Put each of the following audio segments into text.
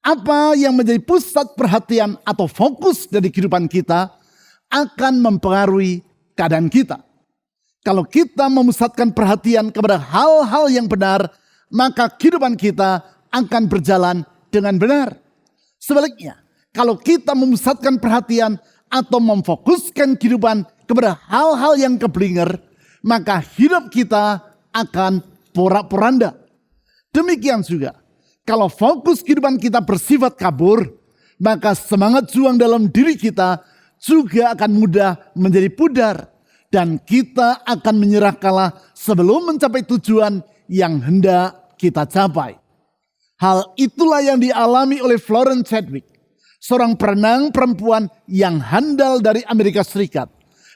Apa yang menjadi pusat perhatian atau fokus dari kehidupan kita akan mempengaruhi keadaan kita. Kalau kita memusatkan perhatian kepada hal-hal yang benar, maka kehidupan kita akan berjalan dengan benar. Sebaliknya, kalau kita memusatkan perhatian atau memfokuskan kehidupan kepada hal-hal yang keblinger, maka hidup kita akan porak-poranda. Demikian juga, kalau fokus kehidupan kita bersifat kabur, maka semangat juang dalam diri kita juga akan mudah menjadi pudar. Dan kita akan menyerah kalah sebelum mencapai tujuan yang hendak kita capai. Hal itulah yang dialami oleh Florence Chadwick, seorang perenang perempuan yang handal dari Amerika Serikat.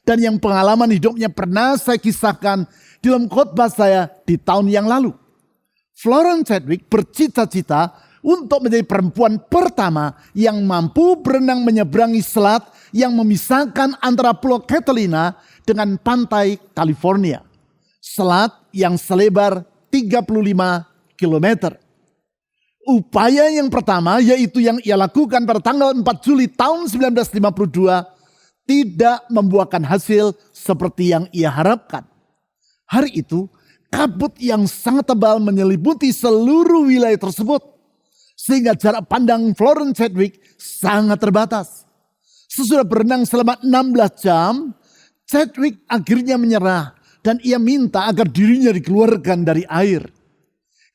Dan yang pengalaman hidupnya pernah saya kisahkan dalam khotbah saya di tahun yang lalu. Florence Chadwick bercita-cita untuk menjadi perempuan pertama yang mampu berenang menyeberangi selat yang memisahkan antara Pulau Catalina dengan pantai California. Selat yang selebar 35 km. Upaya yang pertama, yaitu yang ia lakukan pada tanggal 4 Juli tahun 1952, tidak membuahkan hasil seperti yang ia harapkan. Hari itu, kabut yang sangat tebal menyelimuti seluruh wilayah tersebut, sehingga jarak pandang Florence Chadwick sangat terbatas. Sesudah berenang selama 16 jam, Chadwick akhirnya menyerah dan ia minta agar dirinya dikeluarkan dari air.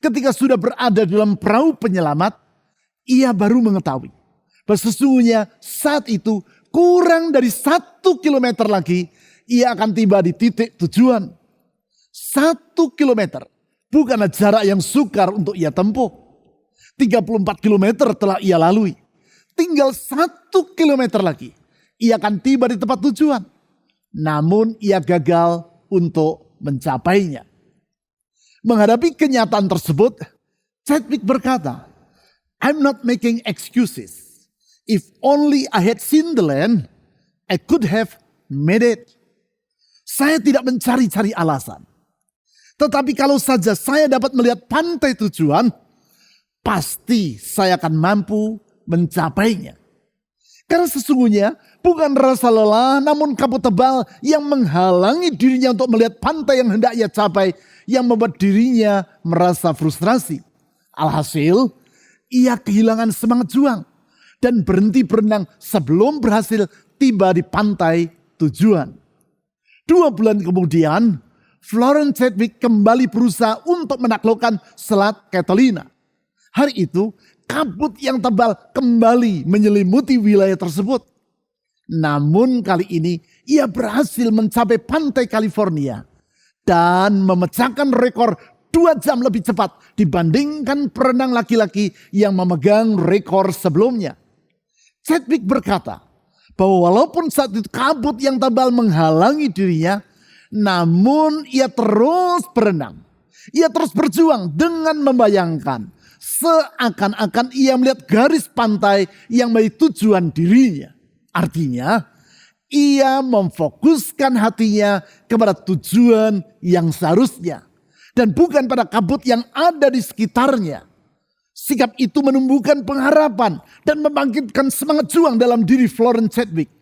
Ketika sudah berada dalam perahu penyelamat, ia baru mengetahui bahwa sesungguhnya saat itu kurang dari 1 kilometer lagi ia akan tiba di titik tujuan. 1 kilometer bukanlah jarak yang sukar untuk ia tempuh. 34 kilometer telah ia lalui. Tinggal 1 kilometer lagi ia akan tiba di tempat tujuan. Namun ia gagal untuk mencapainya. Menghadapi kenyataan tersebut, Chadwick berkata, "I'm not making excuses. If only I had seen the land, I could have made it." Saya tidak mencari-cari alasan. Tetapi kalau saja saya dapat melihat pantai tujuan, pasti saya akan mampu mencapainya. Karena sesungguhnya bukan rasa lelah namun kabut tebal yang menghalangi dirinya untuk melihat pantai yang hendak ia capai yang membuat dirinya merasa frustrasi. Alhasil ia kehilangan semangat juang dan berhenti berenang sebelum berhasil tiba di pantai tujuan. 2 bulan kemudian Florence Chadwick kembali berusaha untuk menaklukkan Selat Catalina. Hari itu kabut yang tebal kembali menyelimuti wilayah tersebut. Namun kali ini ia berhasil mencapai pantai California dan memecahkan rekor 2 jam lebih cepat dibandingkan perenang laki-laki yang memegang rekor sebelumnya. Chadwick berkata bahwa walaupun saat itu kabut yang tebal menghalangi dirinya, namun ia terus berenang. Ia terus berjuang dengan membayangkan seakan-akan ia melihat garis pantai yang menjadi tujuan dirinya. Artinya, ia memfokuskan hatinya kepada tujuan yang seharusnya dan bukan pada kabut yang ada di sekitarnya. Sikap itu menumbuhkan pengharapan dan membangkitkan semangat juang dalam diri Florence Chadwick.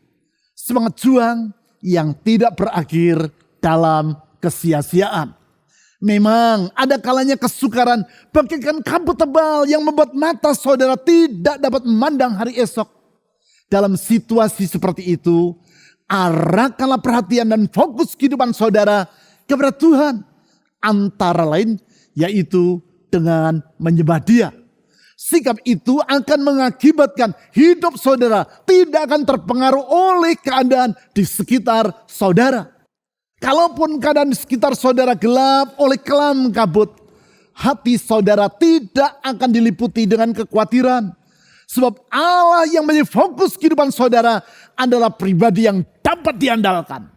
Semangat juang yang tidak berakhir dalam kesia-siaan. Memang ada kalanya kesukaran bagaikan kabut tebal yang membuat mata saudara tidak dapat memandang hari esok. Dalam situasi seperti itu, arahkanlah perhatian dan fokus kehidupan saudara kepada Tuhan. Antara lain yaitu dengan menyembah Dia. Sikap itu akan mengakibatkan hidup saudara tidak akan terpengaruh oleh keadaan di sekitar saudara. Kalaupun keadaan di sekitar saudara gelap oleh kelam kabut, hati saudara tidak akan diliputi dengan kekhawatiran. Sebab Allah yang menjadi fokus kehidupan saudara adalah pribadi yang dapat diandalkan.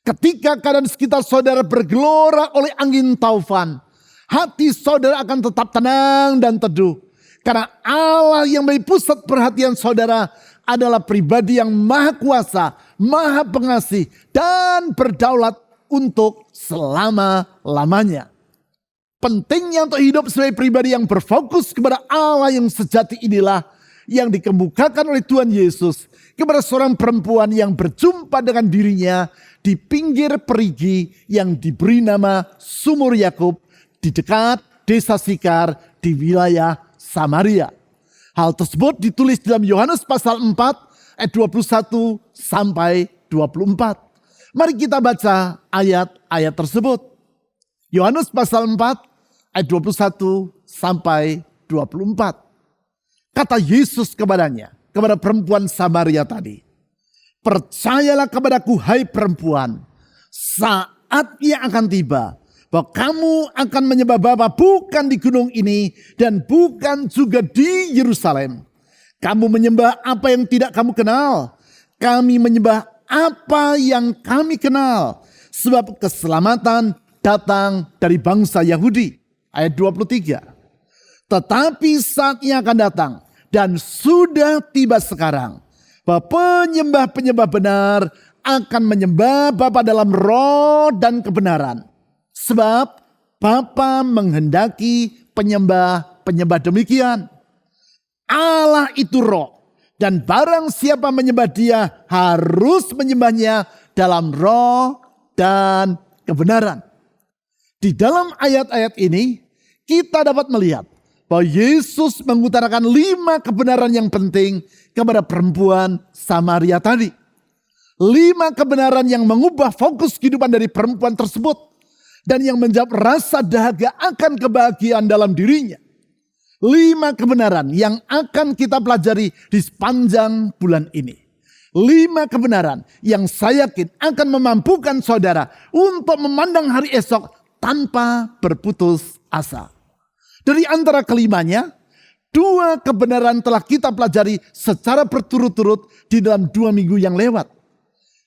Ketika keadaan di sekitar saudara bergelora oleh angin taufan, hati saudara akan tetap tenang dan teduh. Karena Allah yang menjadi pusat perhatian saudara adalah pribadi yang maha kuasa, maha pengasih, dan berdaulat untuk selama-lamanya. Pentingnya untuk hidup sebagai pribadi yang berfokus kepada Allah yang sejati inilah yang dikemukakan oleh Tuhan Yesus kepada seorang perempuan yang berjumpa dengan dirinya di pinggir perigi yang diberi nama Sumur Yakub di dekat desa Sikar di wilayah Samaria. Hal tersebut ditulis dalam Yohanes pasal 4 ayat 21 sampai 24. Mari kita baca ayat-ayat tersebut. Yohanes pasal 4 ayat 21 sampai 24. Kata Yesus kepadanya, kepada perempuan Samaria tadi, "Percayalah kepadaku, hai perempuan, saatnya akan tiba bahwa kamu akan menyembah Bapa bukan di gunung ini dan bukan juga di Yerusalem. Kamu menyembah apa yang tidak kamu kenal. Kami menyembah apa yang kami kenal. Sebab keselamatan datang dari bangsa Yahudi." Ayat 23. "Tetapi saatnya akan datang dan sudah tiba sekarang bahwa penyembah-penyembah benar akan menyembah Bapa dalam roh dan kebenaran. Sebab Bapa menghendaki penyembah-penyembah demikian. Allah itu roh, dan barang siapa menyembah Dia harus menyembahnya dalam roh dan kebenaran." Di dalam ayat-ayat ini kita dapat melihat bahwa Yesus mengutarakan 5 kebenaran yang penting kepada perempuan Samaria tadi. 5 kebenaran yang mengubah fokus kehidupan dari perempuan tersebut dan yang menjawab rasa dahaga akan kebahagiaan dalam dirinya. 5 kebenaran yang akan kita pelajari di sepanjang bulan ini. 5 kebenaran yang saya yakin akan memampukan saudara untuk memandang hari esok tanpa berputus asa. Dari antara kelimanya, 2 kebenaran telah kita pelajari secara berturut-turut di dalam 2 minggu yang lewat.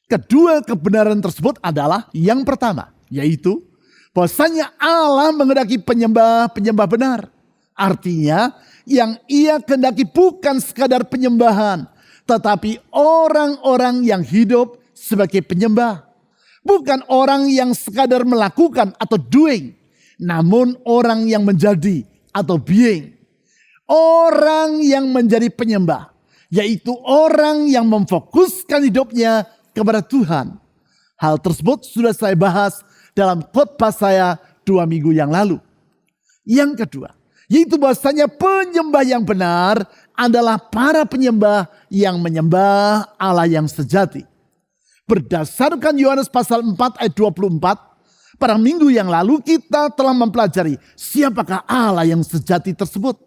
Kedua kebenaran tersebut adalah yang pertama, yaitu bahwasanya Allah menghendaki penyembah-penyembah benar. Artinya yang Ia kehendaki bukan sekadar penyembahan, tetapi orang-orang yang hidup sebagai penyembah. Bukan orang yang sekadar melakukan atau doing, namun orang yang menjadi atau being. Orang yang menjadi penyembah, yaitu orang yang memfokuskan hidupnya kepada Tuhan. Hal tersebut sudah saya bahas dalam khotbah saya 2 minggu yang lalu. Yang kedua, yaitu bahwasanya penyembah yang benar adalah para penyembah yang menyembah Allah yang sejati. Berdasarkan Yohanes pasal 4 ayat 24, pada minggu yang lalu kita telah mempelajari siapakah Allah yang sejati tersebut.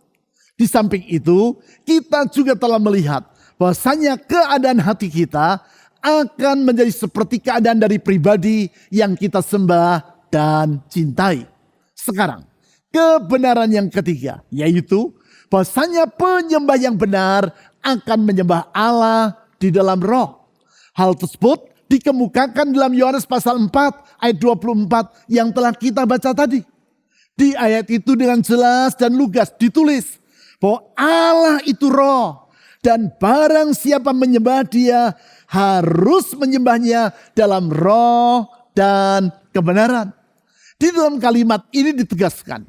Di samping itu, kita juga telah melihat bahwasanya keadaan hati kita akan menjadi seperti keadaan dari pribadi yang kita sembah dan cintai. Sekarang, kebenaran yang ketiga, yaitu bahwasanya penyembah yang benar akan menyembah Allah di dalam roh. Hal tersebut dikemukakan dalam Yohanes pasal 4 ayat 24 yang telah kita baca tadi. Di ayat itu dengan jelas dan lugas ditulis bahwa Allah itu roh, dan barang siapa menyembah Dia harus menyembahnya dalam roh dan kebenaran. Di dalam kalimat ini ditegaskan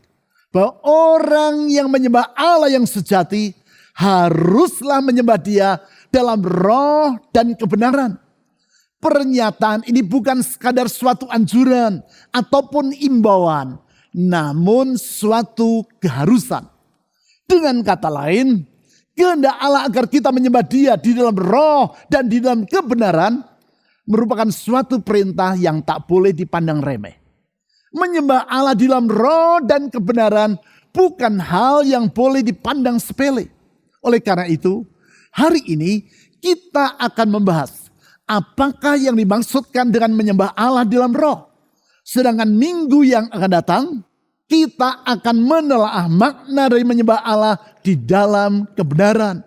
bahwa orang yang menyembah Allah yang sejati haruslah menyembah Dia dalam roh dan kebenaran. Pernyataan ini bukan sekadar suatu anjuran ataupun imbauan, namun suatu keharusan. Dengan kata lain, kehendak Allah agar kita menyembah Dia di dalam roh dan di dalam kebenaran merupakan suatu perintah yang tak boleh dipandang remeh. Menyembah Allah di dalam roh dan kebenaran bukan hal yang boleh dipandang sepele. Oleh karena itu, hari ini kita akan membahas apakah yang dimaksudkan dengan menyembah Allah di dalam roh. Sedangkan minggu yang akan datang, kita akan menelaah makna dari menyembah Allah di dalam kebenaran.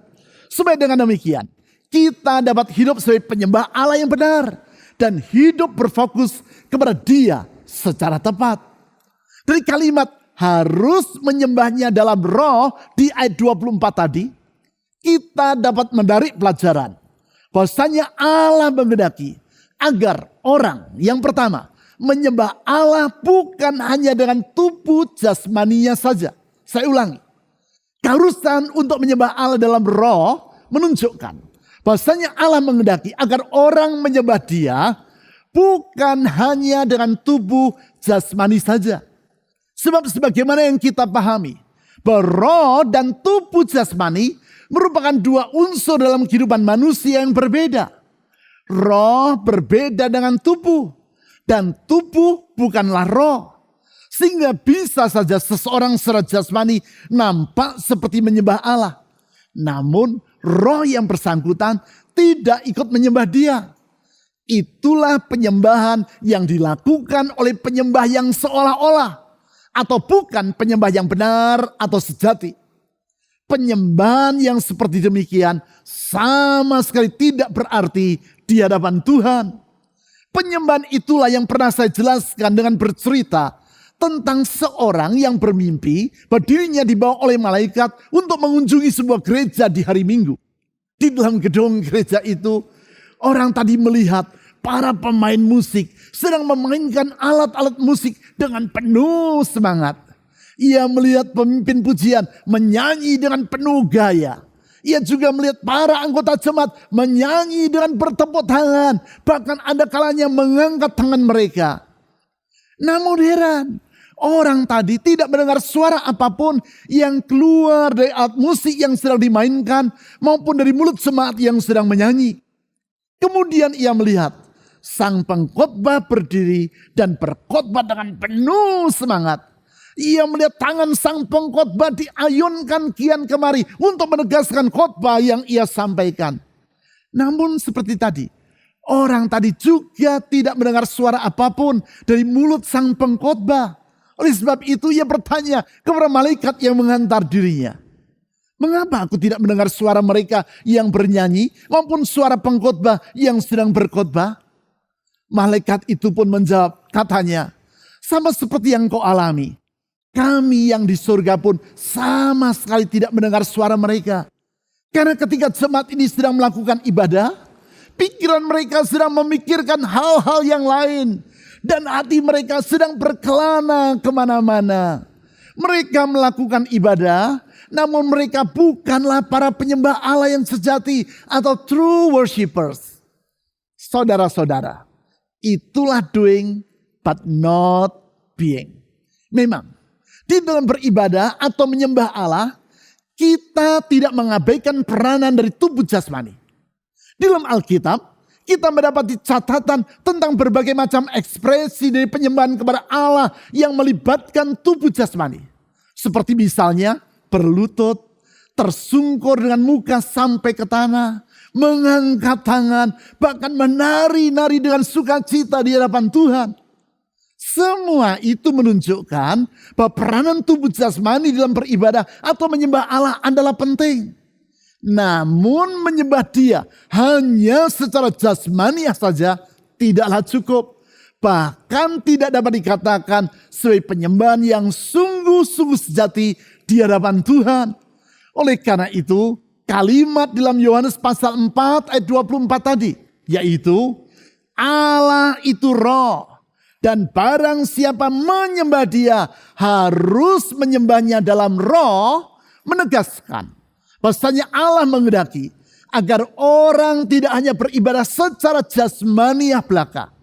Supaya dengan demikian, kita dapat hidup sebagai penyembah Allah yang benar dan hidup berfokus kepada Dia secara tepat. Dari kalimat harus menyembahnya dalam roh di ayat 24 tadi, kita dapat menarik pelajaran bahwasanya Allah menghendaki agar orang yang pertama menyembah Allah bukan hanya dengan tubuh jasmaninya saja. Saya ulangi. Keharusan untuk menyembah Allah dalam roh menunjukkan bahwasanya Allah menghendaki agar orang menyembah Dia bukan hanya dengan tubuh jasmani saja. Sebab sebagaimana yang kita pahami, bahwa roh dan tubuh jasmani merupakan dua unsur dalam kehidupan manusia yang berbeda. Roh berbeda dengan tubuh, dan tubuh bukanlah roh. Sehingga bisa saja seseorang secara jasmani nampak seperti menyembah Allah. Namun roh yang bersangkutan tidak ikut menyembah Dia. Itulah penyembahan yang dilakukan oleh penyembah yang seolah-olah, atau bukan penyembah yang benar atau sejati. Penyembahan yang seperti demikian sama sekali tidak berarti di hadapan Tuhan. Penyembahan itulah yang pernah saya jelaskan dengan bercerita tentang seorang yang bermimpi bahwa dirinya dibawa oleh malaikat untuk mengunjungi sebuah gereja di hari Minggu. Di dalam gedung gereja itu, orang tadi melihat para pemain musik sedang memainkan alat-alat musik dengan penuh semangat. Ia melihat pemimpin pujian menyanyi dengan penuh gaya. Ia juga melihat para anggota jemaat menyanyi dengan bertepuk tangan. Bahkan ada kalanya mengangkat tangan mereka. Namun heran, orang tadi tidak mendengar suara apapun yang keluar dari alat musik yang sedang dimainkan maupun dari mulut jemaat yang sedang menyanyi. Kemudian ia melihat sang pengkhotbah berdiri dan berkhotbah dengan penuh semangat. Ia melihat tangan sang pengkhotbah diayunkan kian kemari untuk menegaskan khotbah yang ia sampaikan. Namun seperti tadi, orang tadi juga tidak mendengar suara apapun dari mulut sang pengkhotbah. Oleh sebab itu ia bertanya kepada malaikat yang menghantar dirinya. Mengapa aku tidak mendengar suara mereka yang bernyanyi maupun suara pengkhotbah yang sedang berkhotbah? Malaikat itu pun menjawab, katanya, sama seperti yang kau alami. Kami yang di surga pun sama sekali tidak mendengar suara mereka. Karena ketika jemaat ini sedang melakukan ibadah, pikiran mereka sedang memikirkan hal-hal yang lain. Dan hati mereka sedang berkelana kemana-mana. Mereka melakukan ibadah, namun mereka bukanlah para penyembah Allah yang sejati atau true worshippers. Saudara-saudara, itulah doing but not being. Memang, di dalam beribadah atau menyembah Allah, kita tidak mengabaikan peranan dari tubuh jasmani. Di dalam Alkitab, kita mendapati catatan tentang berbagai macam ekspresi dari penyembahan kepada Allah yang melibatkan tubuh jasmani. Seperti misalnya berlutut, tersungkur dengan muka sampai ke tanah, mengangkat tangan, bahkan menari-nari dengan sukacita di hadapan Tuhan. Semua itu menunjukkan bahwa peranan tubuh jasmani dalam beribadah atau menyembah Allah adalah penting. Namun menyembah Dia hanya secara jasmaniah saja tidaklah cukup. Bahkan tidak dapat dikatakan sebagai penyembahan yang sungguh-sungguh sejati di hadapan Tuhan. Oleh karena itu kalimat dalam Yohanes pasal 4 ayat 24 tadi, yaitu Allah itu roh. Dan barang siapa menyembah Dia harus menyembahnya dalam roh, menegaskan bahwasanya Allah menghendaki agar orang tidak hanya beribadah secara jasmaniah belaka.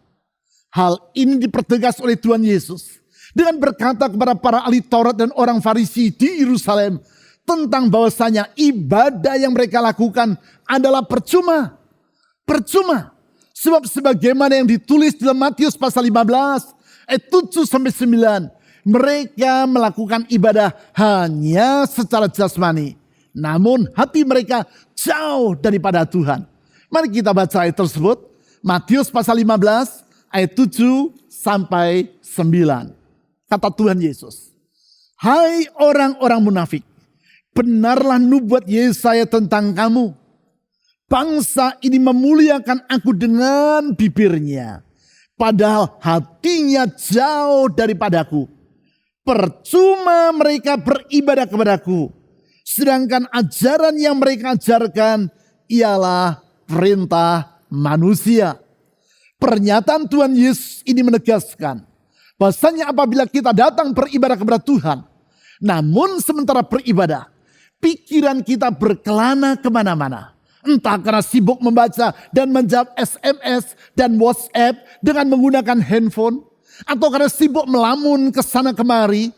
Hal ini dipertegas oleh Tuhan Yesus dengan berkata kepada para ahli Taurat dan orang Farisi di Yerusalem tentang bahwasanya ibadah yang mereka lakukan adalah percuma. Percuma. Sebab sebagaimana yang ditulis dalam Matius pasal 15 ayat 7-9. Mereka melakukan ibadah hanya secara jasmani. Namun hati mereka jauh daripada Tuhan. Mari kita baca ayat tersebut. Matius pasal 15 ayat 7-9. Kata Tuhan Yesus. Hai orang-orang munafik. Benarlah nubuat Yesaya tentang kamu. Bangsa ini memuliakan aku dengan bibirnya, padahal hatinya jauh daripadaku. Percuma mereka beribadah kepadaku, sedangkan ajaran yang mereka ajarkan ialah perintah manusia. Pernyataan Tuhan Yesus ini menegaskan bahwasanya apabila kita datang beribadah kepada Tuhan, namun sementara beribadah, pikiran kita berkelana kemana-mana. Entah karena sibuk membaca dan menjawab SMS dan WhatsApp dengan menggunakan handphone, atau karena sibuk melamun ke sana kemari,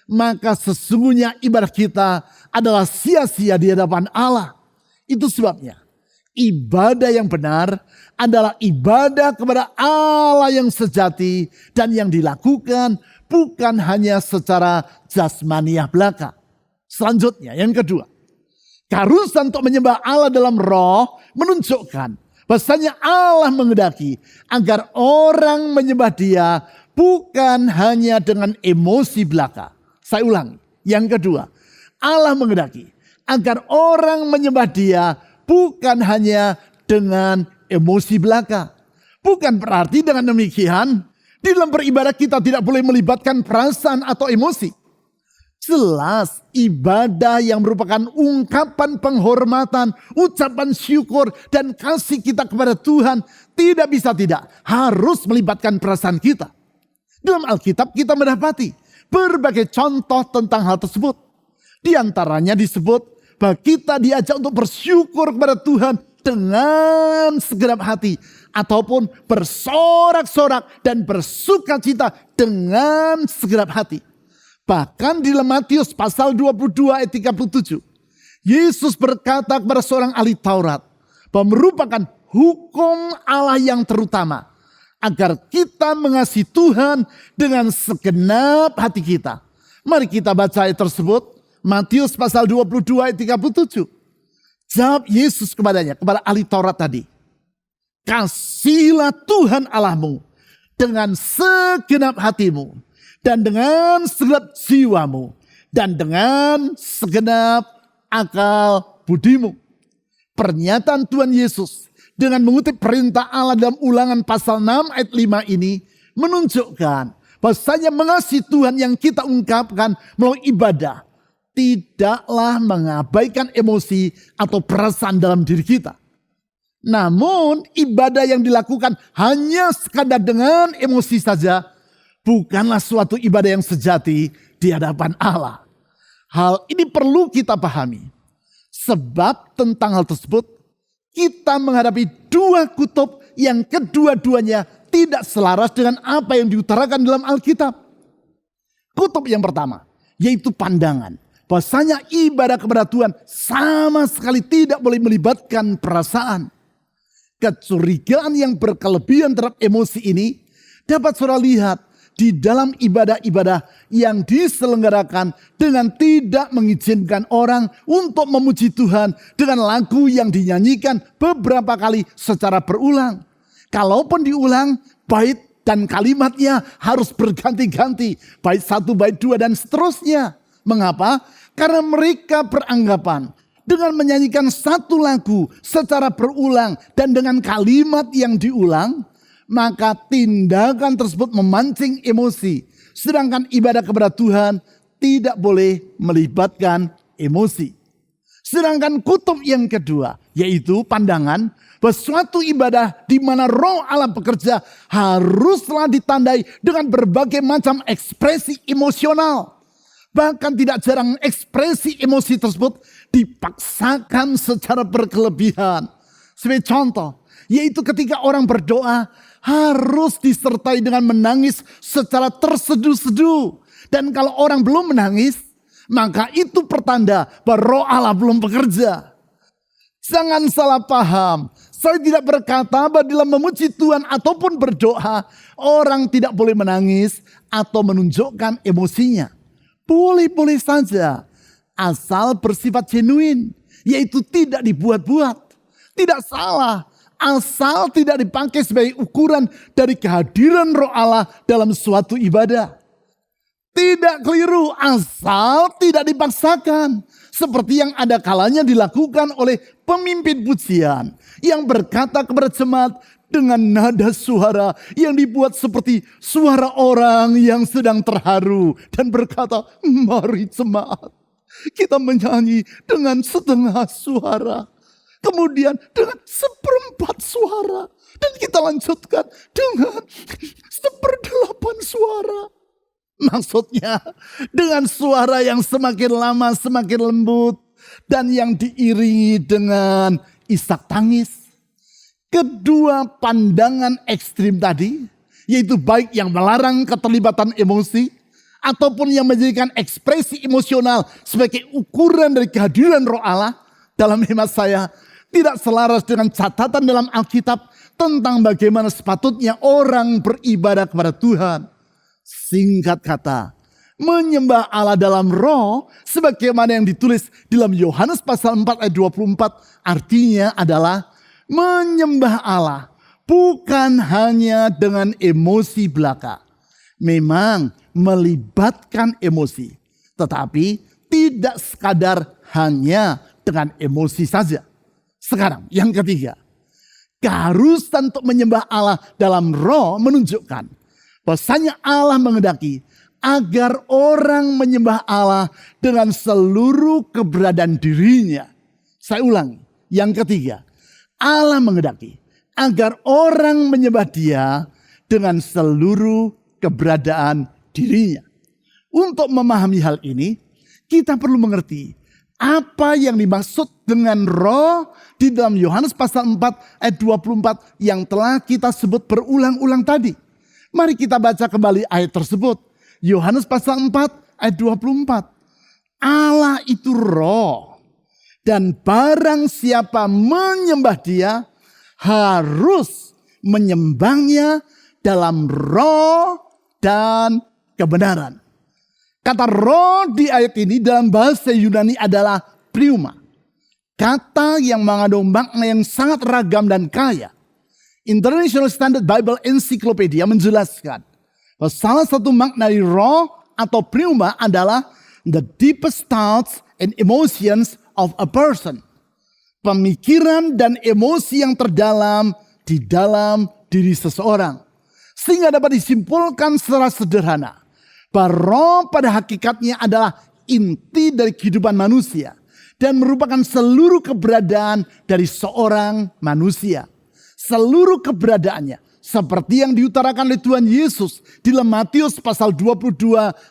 maka sesungguhnya ibadah kita adalah sia-sia di hadapan Allah. Itu sebabnya ibadah yang benar adalah ibadah kepada Allah yang sejati dan yang dilakukan bukan hanya secara jasmaniah belaka. Selanjutnya yang kedua, keharusan untuk menyembah Allah dalam roh menunjukkan bahwasanya Allah menghendaki agar orang menyembah Dia bukan hanya dengan emosi belaka. Saya ulangi, yang kedua, Allah menghendaki agar orang menyembah Dia bukan hanya dengan emosi belaka. Bukan berarti dengan demikian di dalam beribadah kita tidak boleh melibatkan perasaan atau emosi. Jelas ibadah yang merupakan ungkapan penghormatan, ucapan syukur dan kasih kita kepada Tuhan tidak bisa tidak harus melibatkan perasaan kita. Dalam Alkitab kita mendapati berbagai contoh tentang hal tersebut. Di antaranya disebut bahwa kita diajak untuk bersyukur kepada Tuhan dengan segenap hati, ataupun bersorak-sorak dan bersukacita dengan segenap hati. Bahkan di dalam Matius pasal 22 ayat 37, Yesus berkata kepada seorang ahli Taurat bahwa merupakan hukum Allah yang terutama agar kita mengasihi Tuhan dengan segenap hati kita. Mari kita baca ayat tersebut, Matius pasal 22 ayat 37. Jawab Yesus kepadanya, kepada ahli Taurat tadi, kasihilah Tuhan Allahmu dengan segenap hatimu, dan dengan segenap jiwamu, dan dengan segenap akal budimu. Pernyataan Tuhan Yesus dengan mengutip perintah Allah dalam Ulangan pasal 6 ayat 5 ini menunjukkan bahwasanya mengasihi Tuhan yang kita ungkapkan melalui ibadah tidaklah mengabaikan emosi atau perasaan dalam diri kita. Namun ibadah yang dilakukan hanya sekadar dengan emosi saja bukanlah suatu ibadah yang sejati di hadapan Allah. Hal ini perlu kita pahami. Sebab tentang hal tersebut kita menghadapi dua kutub yang kedua-duanya tidak selaras dengan apa yang diutarakan dalam Alkitab. Kutub yang pertama yaitu pandangan. Bahwasanya ibadah kepada Tuhan sama sekali tidak boleh melibatkan perasaan. Kecurigaan yang berkelebihan terhadap emosi ini dapat saudara lihat di dalam ibadah-ibadah yang diselenggarakan dengan tidak mengizinkan orang untuk memuji Tuhan dengan lagu yang dinyanyikan beberapa kali secara berulang. Kalaupun diulang, bait dan kalimatnya harus berganti-ganti. Bait 1, bait 2 dan seterusnya. Mengapa? Karena mereka beranggapan dengan menyanyikan satu lagu secara berulang dan dengan kalimat yang diulang, maka tindakan tersebut memancing emosi. Sedangkan ibadah kepada Tuhan tidak boleh melibatkan emosi. Sedangkan kutub yang kedua yaitu pandangan, bahwa suatu ibadah di mana roh Allah bekerja haruslah ditandai dengan berbagai macam ekspresi emosional. Bahkan tidak jarang ekspresi emosi tersebut dipaksakan secara berkelebihan. Sebagai contoh, yaitu ketika orang berdoa harus disertai dengan menangis secara terseduh-seduh. Dan kalau orang belum menangis, maka itu pertanda bahwa roh Allah belum bekerja. Jangan salah paham. Saya tidak berkata bahwa dalam memuji Tuhan ataupun berdoa, orang tidak boleh menangis atau menunjukkan emosinya. Boleh-boleh saja, asal bersifat genuine, yaitu tidak dibuat-buat. Tidak salah, asal tidak dipakai sebagai ukuran dari kehadiran roh Allah dalam suatu ibadah. Tidak keliru, asal tidak dipaksakan. Seperti yang ada kalanya dilakukan oleh pemimpin pujian yang berkata kepada jemaat dengan nada suara yang dibuat seperti suara orang yang sedang terharu dan berkata, mari jemaat, kita menyanyi dengan setengah suara. Kemudian dengan seperempat suara. Dan kita lanjutkan dengan 1/8 suara. Maksudnya dengan suara yang semakin lama semakin lembut. Dan yang diiringi dengan isak tangis. Kedua pandangan ekstrim tadi, yaitu baik yang melarang keterlibatan emosi, ataupun yang menjadikan ekspresi emosional sebagai ukuran dari kehadiran Roh Allah, dalam hemat saya tidak selaras dengan catatan dalam Alkitab tentang bagaimana sepatutnya orang beribadah kepada Tuhan. Singkat kata, menyembah Allah dalam roh sebagaimana yang ditulis dalam Yohanes pasal 4 ayat 24 artinya adalah menyembah Allah bukan hanya dengan emosi belaka. Memang melibatkan emosi, tetapi tidak sekadar hanya dengan emosi saja. Sekarang yang ketiga, keharusan untuk menyembah Allah dalam roh menunjukkan bahwasanya Allah menghendaki agar orang menyembah Allah dengan seluruh keberadaan dirinya. Saya ulangi, yang ketiga, Allah menghendaki agar orang menyembah Dia dengan seluruh keberadaan dirinya. Untuk memahami hal ini, kita perlu mengerti apa yang dimaksud dengan roh di dalam Yohanes pasal 4 ayat 24 yang telah kita sebut berulang-ulang tadi. Mari kita baca kembali ayat tersebut. Yohanes pasal 4 ayat 24. Allah itu roh. Dan barang siapa menyembah Dia harus menyembahnya dalam roh dan kebenaran. Kata roh di ayat ini dalam bahasa Yunani adalah pneuma. Kata yang mengandung makna yang sangat ragam dan kaya. International Standard Bible Encyclopedia menjelaskan bahwa salah satu makna dari roh atau pneuma adalah the deepest thoughts and emotions of a person. Pemikiran dan emosi yang terdalam di dalam diri seseorang. Sehingga dapat disimpulkan secara sederhana bahwa roh pada hakikatnya adalah inti dari kehidupan manusia dan merupakan seluruh keberadaan dari seorang manusia. Seluruh keberadaannya seperti yang diutarakan oleh Tuhan Yesus di dalam Matius pasal 22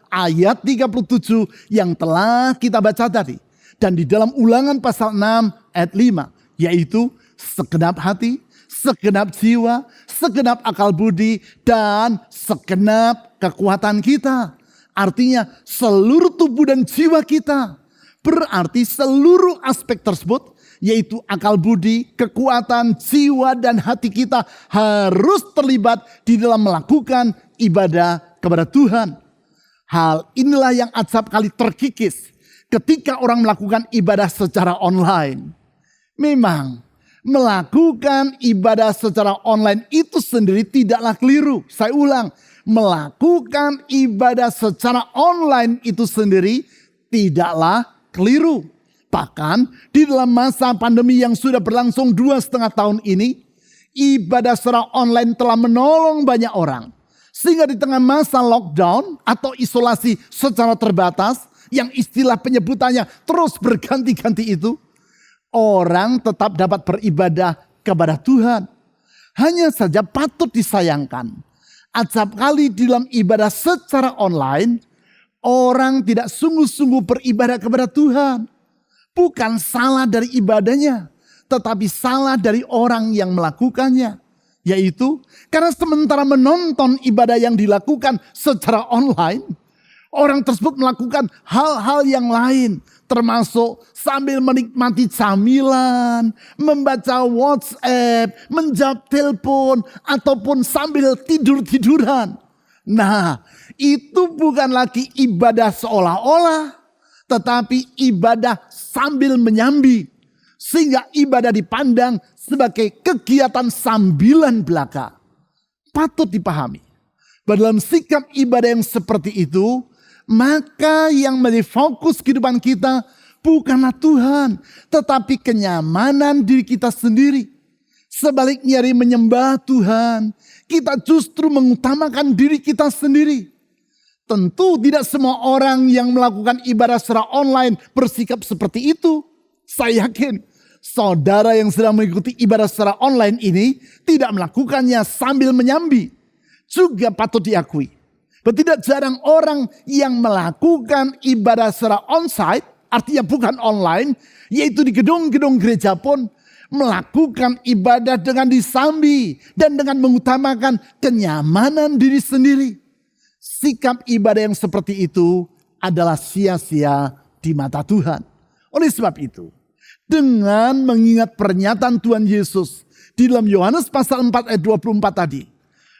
ayat 37 yang telah kita baca tadi. Dan di dalam Ulangan pasal 6 ayat 5 yaitu segenap hati, segenap jiwa, segenap akal budi, dan segenap kekuatan kita. Artinya seluruh tubuh dan jiwa kita. Berarti seluruh aspek tersebut, yaitu akal budi, kekuatan, jiwa, dan hati kita harus terlibat di dalam melakukan ibadah kepada Tuhan. Hal inilah yang acap kali terkikis ketika orang melakukan ibadah secara online. Memang melakukan ibadah secara online itu sendiri tidaklah keliru. Saya ulang, melakukan ibadah secara online itu sendiri tidaklah keliru. Bahkan di dalam masa pandemi yang sudah berlangsung 2,5 tahun ini, ibadah secara online telah menolong banyak orang. Sehingga di tengah masa lockdown atau isolasi secara terbatas, yang istilah penyebutannya terus berganti-ganti itu, orang tetap dapat beribadah kepada Tuhan. Hanya saja patut disayangkan, acap kali di dalam ibadah secara online, orang tidak sungguh-sungguh beribadah kepada Tuhan. Bukan salah dari ibadahnya, tetapi salah dari orang yang melakukannya. Yaitu karena sementara menonton ibadah yang dilakukan secara online, orang tersebut melakukan hal-hal yang lain. Termasuk sambil menikmati camilan, membaca WhatsApp, menjawab telepon, ataupun sambil tidur-tiduran. Nah, itu bukan lagi ibadah seolah-olah, tetapi ibadah sambil menyambi. Sehingga ibadah dipandang sebagai kegiatan sambilan belaka. Patut dipahami, dalam sikap ibadah yang seperti itu, maka yang menjadi fokus kehidupan kita bukanlah Tuhan, tetapi kenyamanan diri kita sendiri. Sebaliknya dari menyembah Tuhan, kita justru mengutamakan diri kita sendiri. Tentu tidak semua orang yang melakukan ibadah secara online bersikap seperti itu. Saya yakin saudara yang sedang mengikuti ibadah secara online ini tidak melakukannya sambil menyambi. Juga patut diakui, tidak jarang orang yang melakukan ibadah secara onsite, artinya bukan online, yaitu di gedung-gedung gereja pun melakukan ibadah dengan disambi dan dengan mengutamakan kenyamanan diri sendiri. Sikap ibadah yang seperti itu adalah sia-sia di mata Tuhan. Oleh sebab itu, dengan mengingat pernyataan Tuhan Yesus di dalam Yohanes pasal 4 ayat 24 tadi,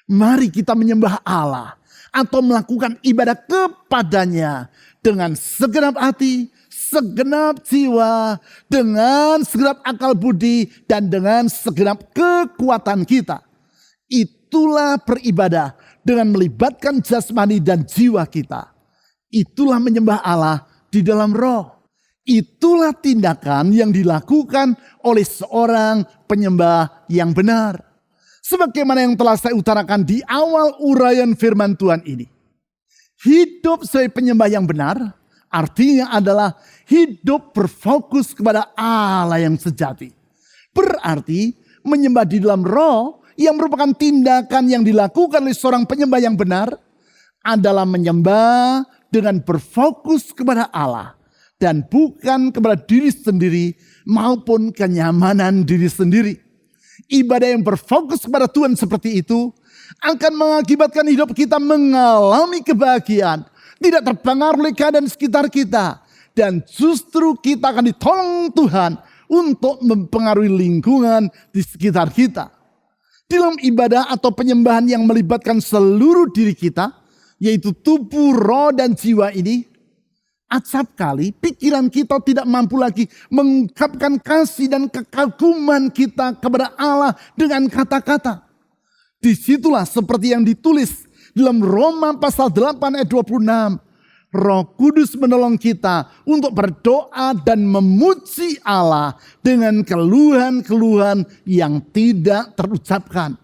mari kita menyembah Allah atau melakukan ibadah kepadanya dengan segenap hati, segenap jiwa, dengan segenap akal budi, dan dengan segenap kekuatan kita. Itulah beribadah dengan melibatkan jasmani dan jiwa kita. Itulah menyembah Allah di dalam roh. Itulah tindakan yang dilakukan oleh seorang penyembah yang benar. Sebagaimana yang telah saya utarakan di awal uraian firman Tuhan ini. Hidup sebagai penyembah yang benar artinya adalah hidup berfokus kepada Allah yang sejati. Berarti menyembah di dalam roh yang merupakan tindakan yang dilakukan oleh seorang penyembah yang benar adalah menyembah dengan berfokus kepada Allah. Dan bukan kepada diri sendiri maupun kenyamanan diri sendiri. Ibadah yang berfokus kepada Tuhan seperti itu akan mengakibatkan hidup kita mengalami kebahagiaan. Tidak terpengaruh oleh keadaan sekitar kita. Dan justru kita akan ditolong Tuhan untuk mempengaruhi lingkungan di sekitar kita. Dalam ibadah atau penyembahan yang melibatkan seluruh diri kita, yaitu tubuh, roh, dan jiwa ini, acap kali pikiran kita tidak mampu lagi mengungkapkan kasih dan kekaguman kita kepada Allah dengan kata-kata. Disitulah seperti yang ditulis dalam Roma pasal 8 ayat 26. Roh Kudus menolong kita untuk berdoa dan memuji Allah dengan keluhan-keluhan yang tidak terucapkan.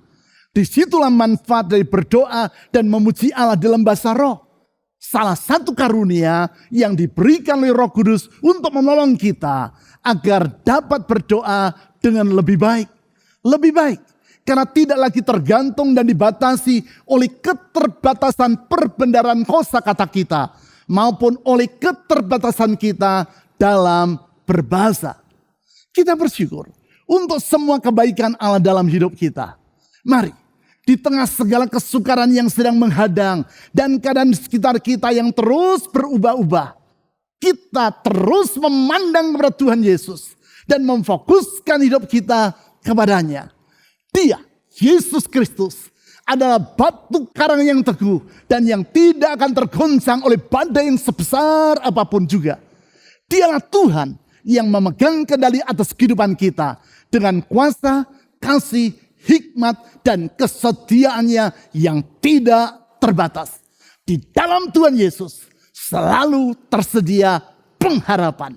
Disitulah manfaat dari berdoa dan memuji Allah dalam bahasa roh. Salah satu karunia yang diberikan oleh Roh Kudus untuk menolong kita agar dapat berdoa dengan lebih baik. Lebih baik karena tidak lagi tergantung dan dibatasi oleh keterbatasan perbendaharaan kosakata kita maupun oleh keterbatasan kita dalam berbahasa. Kita bersyukur untuk semua kebaikan Allah dalam hidup kita. Mari, di tengah segala kesukaran yang sedang menghadang dan keadaan sekitar kita yang terus berubah-ubah, kita terus memandang kepada Tuhan Yesus dan memfokuskan hidup kita kepadanya. Dia, Yesus Kristus, adalah batu karang yang teguh dan yang tidak akan tergoncang oleh badai yang sebesar apapun juga. Dialah Tuhan yang memegang kendali atas kehidupan kita dengan kuasa, kasih, hikmat dan kesetiaannya yang tidak terbatas. Di dalam Tuhan Yesus selalu tersedia pengharapan.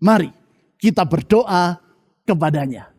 Mari kita berdoa kepadanya.